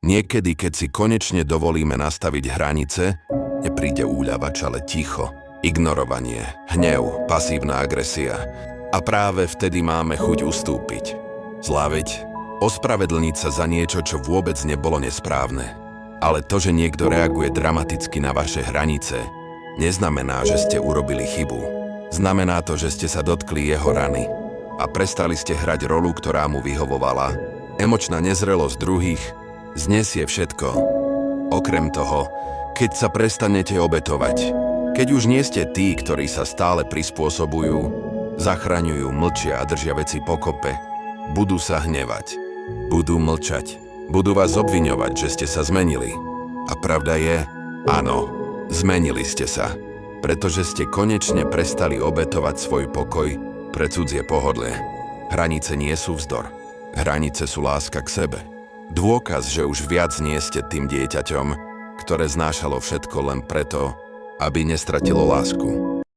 Niekedy, keď si konečne dovolíme nastaviť hranice, nepríde úľavač, ale ticho. Ignorovanie, hnev, pasívna agresia. A práve vtedy máme chuť ustúpiť. Zláviť, ospravedlniť sa za niečo, čo vôbec nebolo nesprávne. Ale to, že niekto reaguje dramaticky na vaše hranice, neznamená, že ste urobili chybu. Znamená to, že ste sa dotkli jeho rany a prestali ste hrať rolu, ktorá mu vyhovovala. Emočná nezrelosť druhých znesie všetko. Okrem toho, keď sa prestanete obetovať, keď už nie ste tí, ktorí sa stále prispôsobujú, zachraňujú, mlčia a držia veci pokope, budú sa hnevať, budú mlčať, budú vás obviňovať, že ste sa zmenili. A pravda je, áno, zmenili ste sa, pretože ste konečne prestali obetovať svoj pokoj pre cudzie pohodlie. Hranice nie sú vzdor, hranice sú láska k sebe. Dôkaz, že už viac nie ste tým dieťaťom, ktoré znášalo všetko len preto, aby nestratilo lásku.